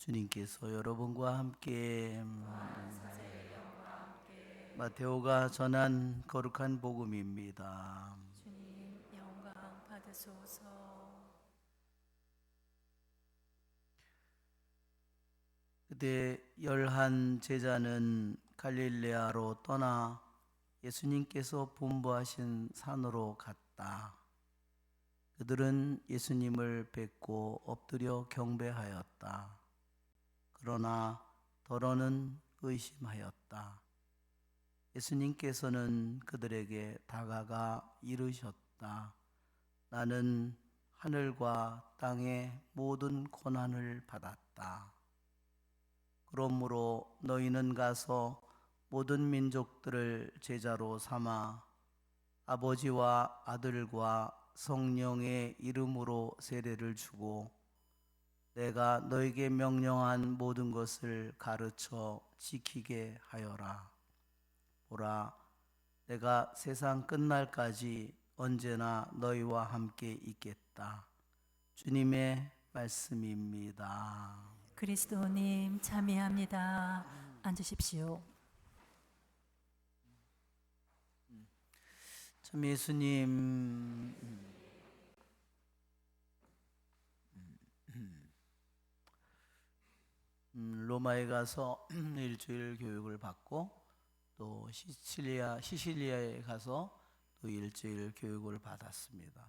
주님께서 여러분과 함께 마테오가 전한 거룩한 복음입니다. 주님 영광 받으소서. 그때 11 제자는 갈릴레아로 떠나 예수님께서 분부하신 산으로 갔다. 그들은 예수님을 뵙고 엎드려 경배하였다. 그러나 더러는 의심하였다. 예수님께서는 그들에게 다가가 이르셨다. 나는 하늘과 땅의 모든 고난을 받았다. 그러므로 너희는 가서 모든 민족들을 제자로 삼아 아버지와 아들과 성령의 이름으로 세례를 주고 내가 너에게 명령한 모든 것을 가르쳐 지키게 하여라. 보라, 내가 세상 끝날까지 언제나 너희와 함께 있겠다. 주님의 말씀입니다. 그리스도님 참여합니다. 앉으십시오. 참 예수님 로마에 가서 일주일 교육을 받고 또 시실리아에 가서 또 일주일 교육을 받았습니다.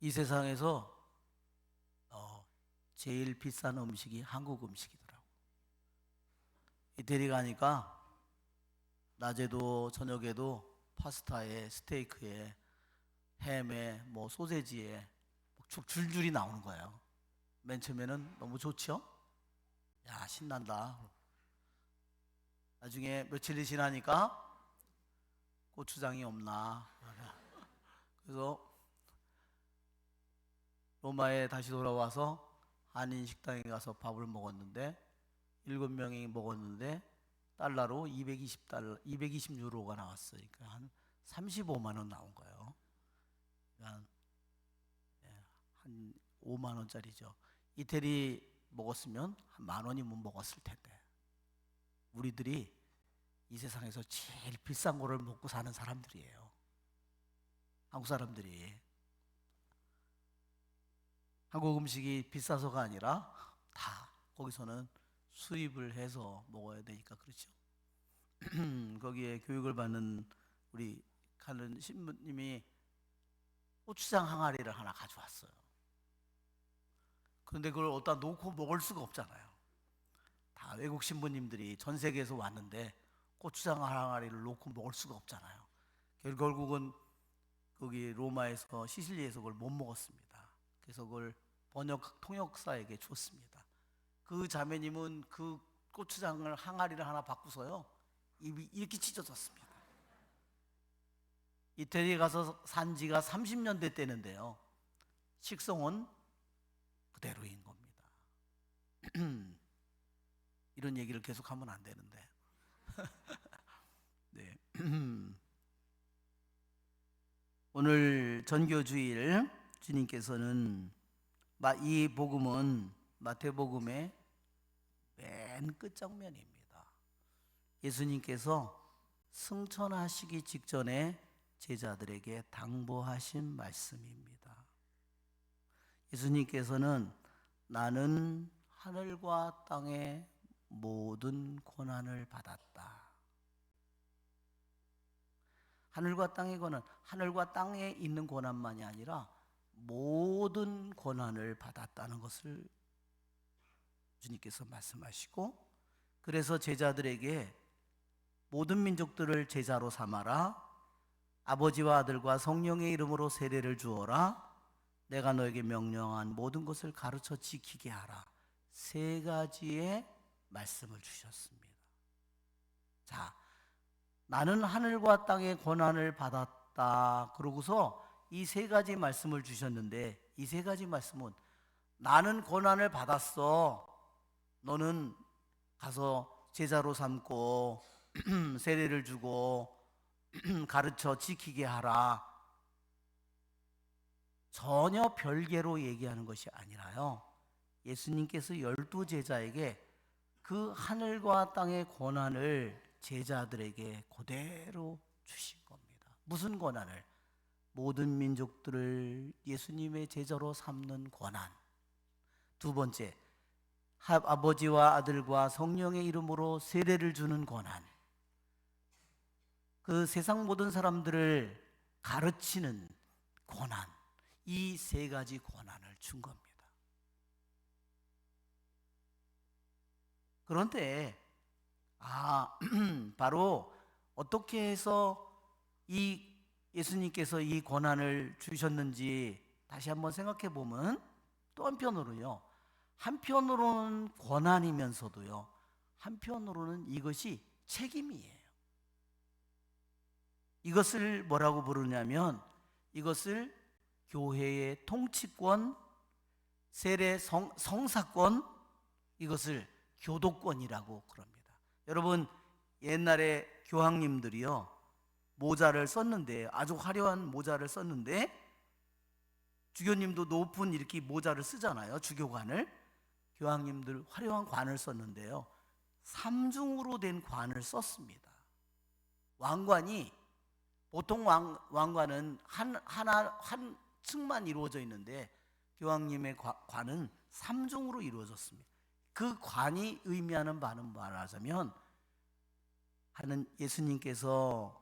이 세상에서 제일 비싼 음식이 한국 음식이더라고. 이태리 가니까 낮에도 저녁에도 파스타에 스테이크에 햄에 뭐 소세지에 줄줄이 나오는 거예요. 맨 처음에는 너무 좋죠? 야, 신난다. 나중에 며칠이 지나니까 고추장이 없나. 그래서 로마에 다시 돌아와서 한인 식당에 가서 밥을 먹었는데 7명이 먹었는데 달러로 220유로가 나왔어요. 그러니까 한 35만 원 나온 거예요. 그러니까 한 5만 원짜리죠. 이태리 먹었으면 한 10,000원이면 먹었을 텐데. 우리들이 이 세상에서 제일 비싼 거를 먹고 사는 사람들이에요. 한국 사람들이. 한국 음식이 비싸서가 아니라 다 거기서는 수입을 해서 먹어야 되니까 그렇죠. 거기에 교육을 받는 우리 가는 신부님이 고추장 항아리를 하나 가져왔어요. 그런데 그걸 어디다 놓고 먹을 수가 없잖아요. 다 외국 신부님들이 전 세계에서 왔는데 고추장 항아리를 놓고 먹을 수가 없잖아요. 결국은 거기 로마에서 시실리에서 그걸 못 먹었습니다. 그래서 그걸 통역사에게 줬습니다. 그 자매님은 그 고추장을 항아리를 하나 바꾸서요 입이 이렇게 찢어졌습니다. 이태리에 가서 산 지가 30년 됐다는데요 식성은 그대로인 겁니다. 이런 얘기를 계속하면 안 되는데 네. 오늘 전교주일 주님께서는 이 복음은 마태복음의 맨 끝장면입니다. 예수님께서 승천하시기 직전에 제자들에게 당부하신 말씀입니다. 예수님께서는 나는 하늘과 땅의 모든 고난을 받았다. 하늘과 땅의 고난, 하늘과 땅에 있는 고난만이 아니라 모든 고난을 받았다는 것을 주님께서 말씀하시고, 그래서 제자들에게 모든 민족들을 제자로 삼아라, 아버지와 아들과 성령의 이름으로 세례를 주어라, 내가 너에게 명령한 모든 것을 가르쳐 지키게 하라, 3가지의 말씀을 주셨습니다. 자, 나는 하늘과 땅의 고난을 받았다 그러고서 이 3가지 말씀을 주셨는데, 이 3가지 말씀은 나는 고난을 받았어, 너는 가서 제자로 삼고 세례를 주고 가르쳐 지키게 하라, 전혀 별개로 얘기하는 것이 아니라요, 예수님께서 12제자에게 그 하늘과 땅의 권한을 제자들에게 그대로 주신 겁니다. 무슨 권한을? 모든 민족들을 예수님의 제자로 삼는 권한. 두 번째, 아버지와 아들과 성령의 이름으로 세례를 주는 권한. 그 세상 모든 사람들을 가르치는 권한. 이 세 가지 권한을 준 겁니다. 그런데 바로 어떻게 해서 이 예수님께서 이 권한을 주셨는지 다시 한번 생각해 보면, 또 한편으로는 권한이면서도요, 한편으로는 이것이 책임이에요. 이것을 뭐라고 부르냐면, 이것을 교회의 통치권, 세례 성사권, 이것을 교도권이라고 그럽니다. 여러분, 옛날에 교황님들이요, 모자를 썼는데, 아주 화려한 모자를 썼는데, 주교님도 높은 이렇게 모자를 쓰잖아요, 주교관을. 교황님들 화려한 관을 썼는데요, 삼중으로 된 관을 썼습니다. 왕관이, 보통 왕관은 한 층만 이루어져 있는데, 교황님의 관은 삼중으로 이루어졌습니다. 그 관이 의미하는 바는 말하자면, 예수님께서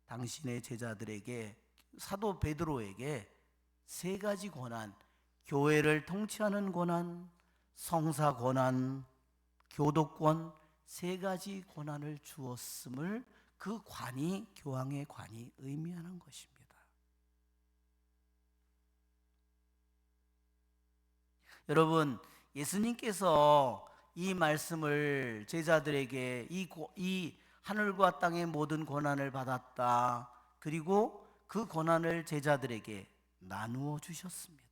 당신의 제자들에게, 사도 베드로에게 세 가지 권한, 교회를 통치하는 권한, 성사 권한, 교도권, 세 가지 권한을 주었음을, 그 관이, 교황의 관이 의미하는 것입니다. 여러분, 예수님께서 이 말씀을 제자들에게 이 하늘과 땅의 모든 권한을 받았다, 그리고 그 권한을 제자들에게 나누어 주셨습니다.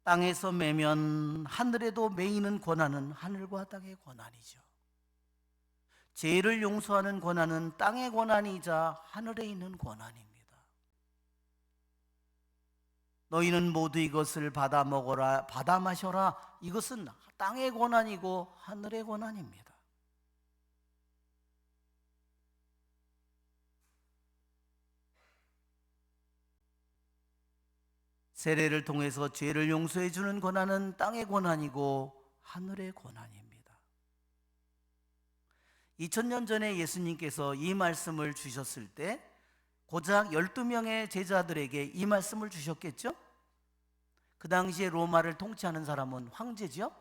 땅에서 매면 하늘에도 매이는 권한은 하늘과 땅의 권한이죠. 죄를 용서하는 권한은 땅의 권한이자 하늘에 있는 권한입니다. 너희는 모두 이것을 받아 먹어라, 받아 마셔라. 이것은 땅의 권한이고 하늘의 권한입니다. 세례를 통해서 죄를 용서해 주는 권한은 땅의 권한이고 하늘의 권한입니다. 2000년 전에 예수님께서 이 말씀을 주셨을 때 고작 12명의 제자들에게 이 말씀을 주셨겠죠? 그 당시에 로마를 통치하는 사람은 황제죠?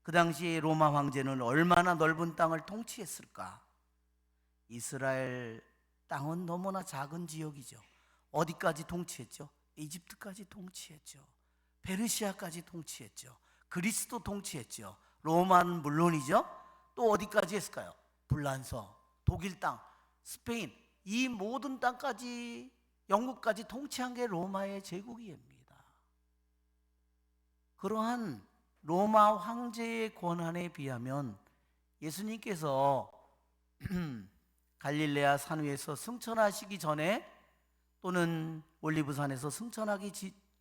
그 당시에 로마 황제는 얼마나 넓은 땅을 통치했을까? 이스라엘 땅은 너무나 작은 지역이죠. 어디까지 통치했죠? 이집트까지 통치했죠. 페르시아까지 통치했죠. 그리스도 통치했죠. 로마는 물론이죠. 또 어디까지 했을까요? 불란서, 독일 땅, 스페인, 이 모든 땅까지, 영국까지 통치한 게 로마의 제국입니다. 그러한 로마 황제의 권한에 비하면 예수님께서 갈릴레아 산 위에서 승천하시기 전에, 또는 올리브산에서 승천하기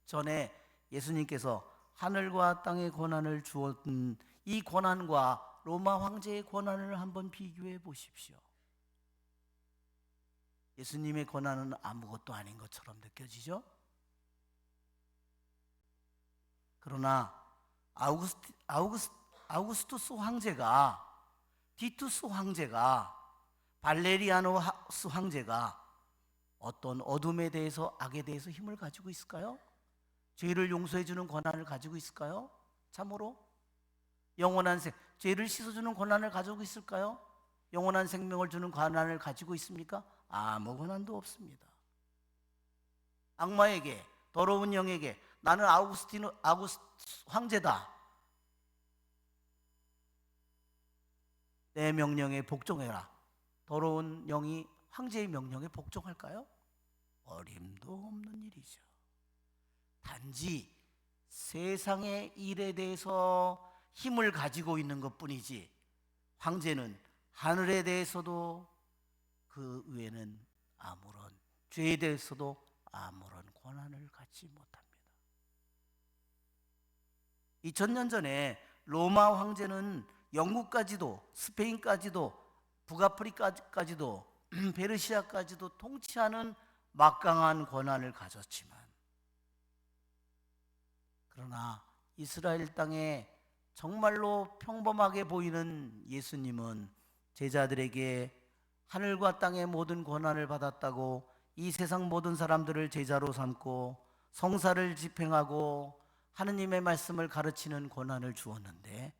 전에 예수님께서 하늘과 땅의 권한을 주었던 이 권한과 로마 황제의 권한을 한번 비교해 보십시오. 예수님의 권한은 아무것도 아닌 것처럼 느껴지죠? 그러나 아우구스투스 황제가, 티투스 황제가, 발레리아누스 황제가 어떤 어둠에 대해서, 악에 대해서 힘을 가지고 있을까요? 죄를 용서해 주는 권한을 가지고 있을까요? 참으로? 영원한 죄를 씻어주는 권한을 가지고 있을까요? 영원한 생명을 주는 권한을 가지고 있습니까? 아무 권한도 없습니다. 악마에게, 더러운 영에게 나는 아우구스트 황제다, 내 명령에 복종해라. 더러운 영이 황제의 명령에 복종할까요? 어림도 없는 일이죠. 단지 세상의 일에 대해서 힘을 가지고 있는 것뿐이지, 황제는 하늘에 대해서도 그 외에는 아무런 죄에 대해서도 아무런 권한을 갖지 못합니다. 2000년 전에 로마 황제는 영국까지도 스페인까지도 북아프리카까지도 페르시아까지도 통치하는 막강한 권한을 가졌지만, 그러나 이스라엘 땅에 정말로 평범하게 보이는 예수님은 제자들에게 하늘과 땅의 모든 권한을 받았다고 이 세상 모든 사람들을 제자로 삼고 성사를 집행하고 하느님의 말씀을 가르치는 권한을 주었는데,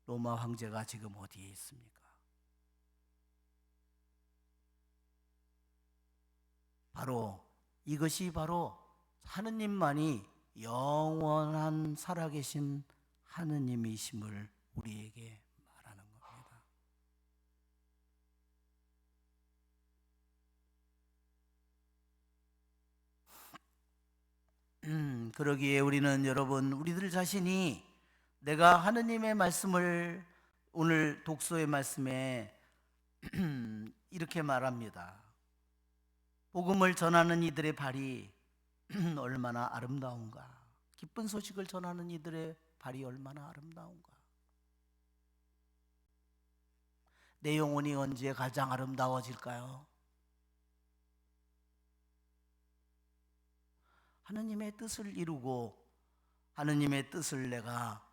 로마 황제가 지금 어디에 있습니까? 이것이 바로 하느님만이 영원한 살아계신 하느님이심을 우리에게 말하는 겁니다. 그러기에 우리는, 여러분, 우리들 자신이 내가 하느님의 말씀을, 오늘 독서의 말씀에 이렇게 말합니다. 복음을 전하는 이들의 발이 얼마나 아름다운가. 기쁜 소식을 전하는 이들의 발이 얼마나 아름다운가. 내 영혼이 언제 가장 아름다워질까요? 하느님의 뜻을 이루고 하느님의 뜻을 내가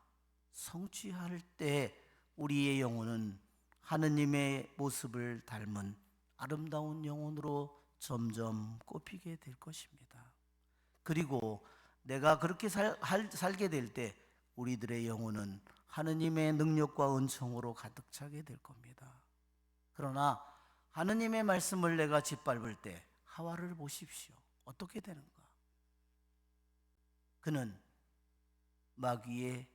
성취할 때 우리의 영혼은 하느님의 모습을 닮은 아름다운 영혼으로 점점 꼽히게 될 것입니다. 그리고 내가 그렇게 살게 될 때 우리들의 영혼은 하느님의 능력과 은총으로 가득 차게 될 겁니다. 그러나 하느님의 말씀을 내가 짓밟을 때 하와를 보십시오. 어떻게 되는가? 그는 마귀의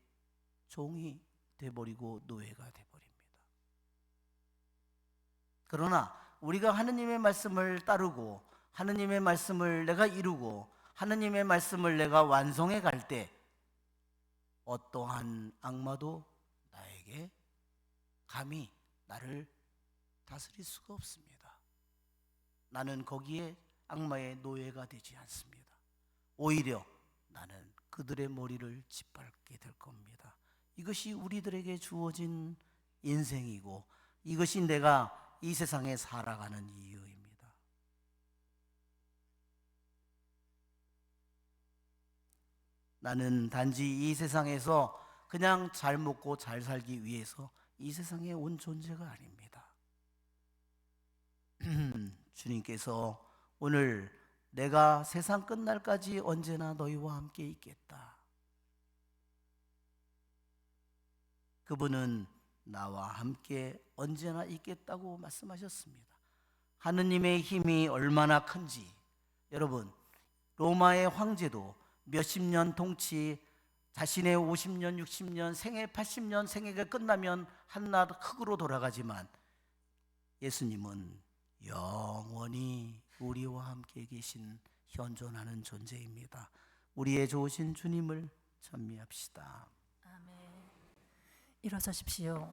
종이 돼버리고 노예가 돼버립니다. 그러나 우리가 하느님의 말씀을 따르고 하느님의 말씀을 내가 이루고 하느님의 말씀을 내가 완성해 갈 때 어떠한 악마도 나에게 감히 나를 다스릴 수가 없습니다. 나는 거기에 악마의 노예가 되지 않습니다. 오히려 나는 그들의 머리를 짓밟게 될 겁니다. 이것이 우리들에게 주어진 인생이고 이것이 내가 이 세상에 살아가는 이유입니다. 나는 단지 이 세상에서 그냥 잘 먹고 잘 살기 위해서 이 세상에 온 존재가 아닙니다. 주님께서 오늘 내가 세상 끝날까지 언제나 너희와 함께 있겠다. 그분은 나와 함께 언제나 있겠다고 말씀하셨습니다. 하느님의 힘이 얼마나 큰지, 여러분, 로마의 황제도 몇십 년 통치, 자신의 50년, 60년, 생애 80년 생애가 끝나면 한낱 흙으로 돌아가지만 예수님은 영원히 우리와 함께 계신 현존하는 존재입니다. 우리의 좋으신 주님을 찬미합시다. 아멘. 일어서십시오.